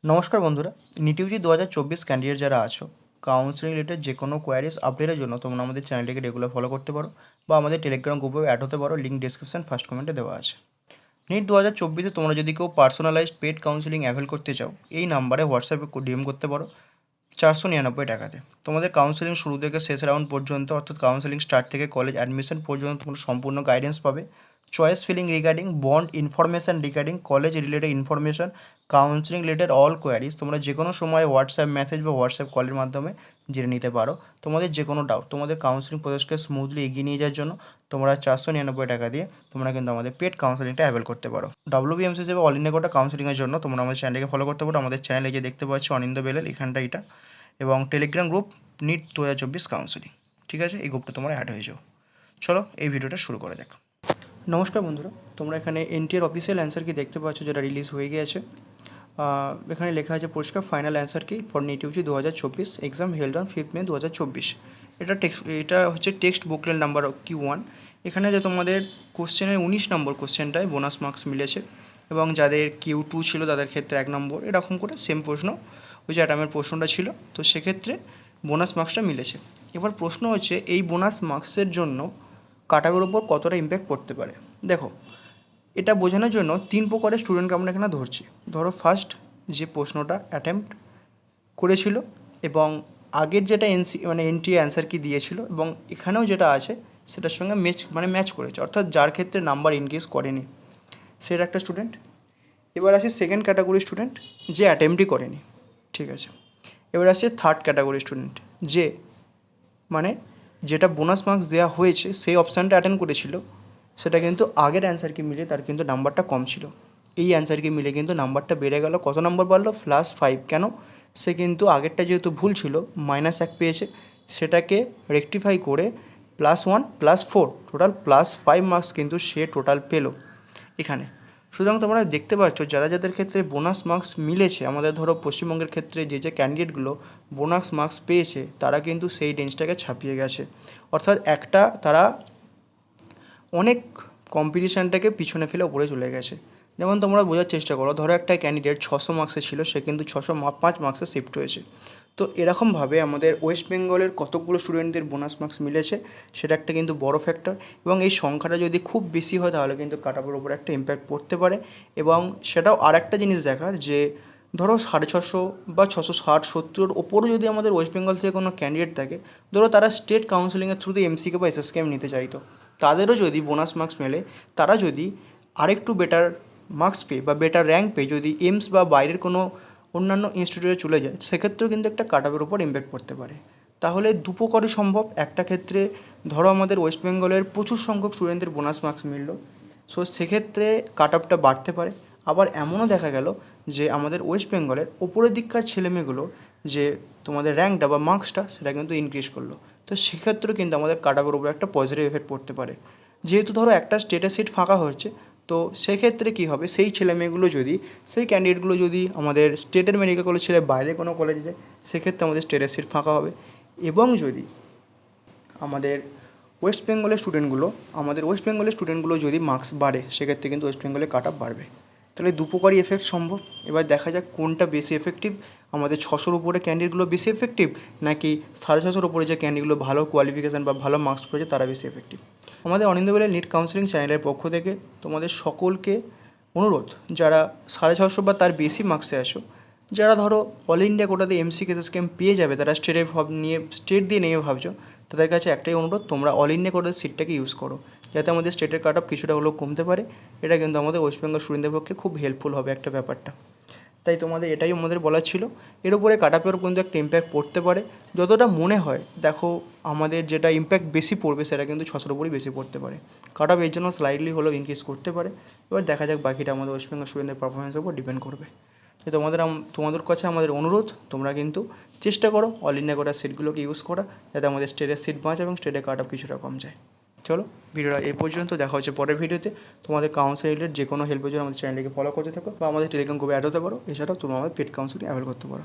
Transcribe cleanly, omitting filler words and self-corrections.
নমস্কার বন্ধুরা, নিটিউজি 2024 ক্যান্ডিডেট যারা আছো, কাউন্সেলিং রিলেটেড যে কোনো কোয়ারিজ আপডেটের জন্য তোমরা আমাদের চ্যানেলটিকে রেগুলার ফলো করতে পারো বা আমাদের টেলিগ্রাম গ্রুপেও অ্যাড হতে পারো। লিঙ্ক ডিসক্রিপশন ফার্স্ট কমেন্টে দেওয়া আছে। নিট 2024-এ তোমরা যদি কেউ পার্সোনালাইজড পেড কাউন্সেলিং অ্যাভেল করতে চাও, এই নাম্বারে হোয়াটসঅ্যাপে ডিএম করতে পারো 499 টাকাতে। তোমাদের কাউন্সেলিং শুরু থেকে শেষ রাউন্ড পর্যন্ত, অর্থাৎ কাউন্সেলিং স্টার্ট থেকে কলেজ অ্যাডমিশন পর্যন্ত তোমরা সম্পূর্ণ গাইডেন্স পাবে। Choice filling regarding bond information, regarding college related information, counselling related all queries তোমরা যে কোনো সময় হোয়াটসঅ্যাপ মেসেজ বা হোয়াটসঅ্যাপ কলের মাধ্যমে জেনে নিতে পারো। তোমাদের যে কোনো ডাউট, তোমাদের কাউন্সেলিং প্রসেসকে স্মুথলি এগিয়ে নিয়ে যাওয়ার জন্য তোমরা 499 টাকা দিয়ে তোমরা কিন্তু আমাদের পেড কাউন্সেলিংটা অ্যাভেল করতে পারো। WBMC হিসেবে অল ইন্ডিয়া কোটা কাউন্সেলিংয়ের জন্য তোমরা আমাদের চ্যানেলকে ফলো করতে পারো। আমাদের চ্যানেলে যে দেখতে পাচ্ছ অনিন্দ বেলাল, এখানটা এটা, এবং টেলিগ্রাম গ্রুপ নিট 2024 কাউন্সেলিং। ঠিক আছে, এই গ্রুপটা তোমরা অ্যাড হয়ে যাও। চলো এই ভিডিওটা শুরু করা যাক। নমস্কার বন্ধুরা, তোমরা এখানে এনটিএর অফিসিয়াল অ্যান্সার কি দেখতে পাচ্ছ, যেটা রিলিজ হয়ে গিয়েছে। এখানে লেখা আছে পরিষ্কার, final answer key for NEET UG 2024 exam held on 5 May 2024। এটা হচ্ছে টেক্সট বুকলেট নাম্বার Q1। এখানে যে তোমাদের কোশ্চেনের 19 নম্বর কোশ্চেনটায় বোনাস মার্কস মিলেছে, এবং যাদের Q2 ছিল তাদের ক্ষেত্রে 1 নম্বর, এরকম করে সেম প্রশ্ন, ওই যে অ্যাটামের প্রশ্নটা ছিল, তো সেক্ষেত্রে বোনাস মার্কসটা মিলেছে। এবার প্রশ্ন হচ্ছে এই বোনাস মার্কসের জন্য কাটাবের ওপর কতটা ইম্প্যাক্ট পড়তে পারে। দেখো, এটা বোঝানোর জন্য 3 প্রকারের স্টুডেন্টকে আমরা এখানে ধরছি। ধরো ফার্স্ট যে প্রশ্নটা অ্যাটেম্প্ট করেছিল এবং আগের যেটা এনটি অ্যান্সার কি দিয়েছিল এবং এখানেও যেটা আছে সেটার সঙ্গে ম্যাচ করেছে, অর্থাৎ যার ক্ষেত্রে নাম্বার ইনক্রিজ করেনি, সেটা একটা স্টুডেন্ট। এবার আসে সেকেন্ড ক্যাটাগরি স্টুডেন্ট, যে অ্যাটেম্পটই করেনি। ঠিক আছে, এবার আসছে থার্ড ক্যাটাগরি স্টুডেন্ট, যে যেটা বোনাস মার্কস দেওয়া হয়েছে সেই অপশানটা অ্যাটেন্ড করেছিল, সেটা কিন্তু আগের অ্যান্সারকে মিলে তার কিন্তু নাম্বারটা কম ছিল। এই অ্যান্সারকে মিলে কিন্তু নাম্বারটা বেড়ে গেল, কত নম্বর বাড়লো? +5। কেন? সে কিন্তু আগেরটা যেহেতু ভুল ছিল, -1 পেয়েছে, সেটাকে রেকটিফাই করে +1 +4 টোটাল +5 মার্কস কিন্তু সে টোটাল পেলো এখানে। সুতরাং তোমরা দেখতে পাচ্ছ যাদের ক্ষেত্রে বোনাস মার্কস মিলেছে, আমাদের ধরো পশ্চিমবঙ্গের ক্ষেত্রে যে ক্যান্ডিডেটগুলো বোনাস মার্কস পেয়েছে তারা কিন্তু সেই রেঞ্জটাকে ছাপিয়ে গেছে, অর্থাৎ তারা অনেক কম্পিটিশানটাকে পিছনে ফেলে ওপরে চলে গেছে। যেমন তোমরা বোঝার চেষ্টা করো, ধরো একটা ক্যান্ডিডেট 600 মার্কসে ছিল, সে কিন্তু 605 মার্কসে শিফট হয়েছে। তো এরকমভাবে আমাদের ওয়েস্ট বেঙ্গলের কতকগুলো স্টুডেন্টদের বোনাস মার্কস মিলেছে, সেটা একটা কিন্তু বড় ফ্যাক্টর। এবং এই সংখ্যাটা যদি খুব বেশি হয় তাহলে কিন্তু কাটঅফের উপর একটা ইম্প্যাক্ট পড়তে পারে। এবং সেটাও আর একটা জিনিস দেখার, যে ধরো 650 বা 660-70 ওপরও যদি আমাদের ওয়েস্ট বেঙ্গল থেকে কোনো ক্যান্ডিডেট থাকে, ধরো তারা স্টেট কাউন্সিলিংয়ের থ্রুতে এমসিকে বা এসএসকেএম নিতে চাইতো, তাদেরও যদি বোনাস মার্কস মেলে, তারা যদি আরেকটু বেটার মার্কস পেয়ে বা বেটার র্যাঙ্ক পেয়ে যদি এইমস বা বাইরের কোনো অন্যান্য ইনস্টিটিউটে চলে যায়, সেক্ষেত্রেও কিন্তু একটা কাটঅফের উপর ইম্প্যাক্ট পড়তে পারে। তাহলে দুপকারই সম্ভব। একটা ক্ষেত্রে ধরো আমাদের ওয়েস্ট বেঙ্গলের প্রচুর সংখ্যক স্টুডেন্টদের বোনাস মার্কস মিলল, সো সেক্ষেত্রে কাটঅফটা বাড়তে পারে। আবার এমনও দেখা গেল যে আমাদের ওয়েস্ট বেঙ্গলের ওপরের দিককার ছেলেমেয়েগুলো যে তোমাদের র্যাঙ্কটা বা মার্কসটা সেটা কিন্তু ইনক্রিজ করলো, তো সেক্ষেত্রেও কিন্তু আমাদের কাটঅফের উপর একটা পজিটিভ এফেক্ট পড়তে পারে। যেহেতু ধরো একটা স্টেটের সিট ফাঁকা হচ্ছে, তো সেক্ষেত্রে কী হবে, সেই ছেলেমেয়েগুলো যদি, সেই ক্যান্ডিডেটগুলো যদি আমাদের স্টেটের মেডিকেল কলেজ ছেড়ে বাইরে কোনো কলেজে যায়, সেক্ষেত্রে আমাদের স্টেটের সিট ফাঁকা হবে। এবং যদি আমাদের ওয়েস্ট বেঙ্গলের স্টুডেন্টগুলো যদি মার্কস বাড়ে, সেক্ষেত্রে কিন্তু ওয়েস্ট বেঙ্গলের কাটঅফ বাড়বে। তাহলে দুপকারই এফেক্ট সম্ভব। এবার দেখা যাক কোনটা বেশি এফেক্টিভ, আমাদের 600-র উপরে ক্যান্ডিডেটগুলো বেশি এফেক্টিভ, নাকি 650-র উপরে যে ক্যান্ডিডেটগুলো ভালো কোয়ালিফিকেশান বা ভালো মার্কস করেছে তারা বেশি এফেক্টিভ। আমাদের অনিন্দ বেলাল নিট কাউন্সেলিং চ্যানেলের পক্ষ থেকে তোমাদের সকলকে অনুরোধ, যারা 650 বা তার বেশি মার্কসে আসো, যারা ধরো অল ইন্ডিয়া কোটাতে এমসিকে এসএসকেএম পেয়ে যাবে, তারা স্টেট দিয়ে নিয়ে ভাবছো, তাদের কাছে একটাই অনুরোধ, তোমরা অল ইন্ডিয়া কোটার সিটটাকে ইউজ করো, যাতে আমাদের স্টেটের কাটঅফ কিছুটা হলেও কমতে পারে। এটা কিন্তু আমাদের ওয়েস্ট বেঙ্গল স্টুডেন্টদের পক্ষে খুব হেল্পফুল হবে একটা ব্যাপারটা। তাই এটাই আমাদের বলার ছিল। এর উপরে কাটঅফের কিন্তু একটা ইম্প্যাক্ট পড়তে পারে, যতটা মনে হয়। দেখো, আমাদের যেটা ইম্প্যাক্ট বেশি পড়বে সেটা কিন্তু 600-র উপরেই বেশি পড়তে পারে। কাটঅফ এর জন্য স্লাইডলি হলেও ইনক্রিজ করতে পারে। এবার দেখা যাক, বাকিটা আমাদের ওয়েস্ট বেঙ্গল স্টুডেন্টদের পারফরমেন্সের উপর ডিপেন্ড করবে। তো তোমাদের কাছে আমাদের অনুরোধ, তোমরা কিন্তু চেষ্টা করো অল ইন্ডিয়া কোটার সিটগুলোকে ইউজ করা, যাতে আমাদের স্টেটের সিট বাঁচে এবং স্টেটের কাটঅফ কিছুটা কম যায়। চলো, ভিডিওটা এই পর্যন্ত, দেখা হচ্ছে পরের ভিডিওতে। তোমাদের কাউন্সিল রিলেটেড যে কোনো হেল্পের জন্য আমাদের চ্যানেলটিকে ফলো করতে থাকো বা আমাদের টেলিগ্রাম গ্রুপে অ্যাড হতে পারো। এছাড়াও তোমরা আমাদের পেড কাউন্সিলিং অ্যাভেল করতে পারো।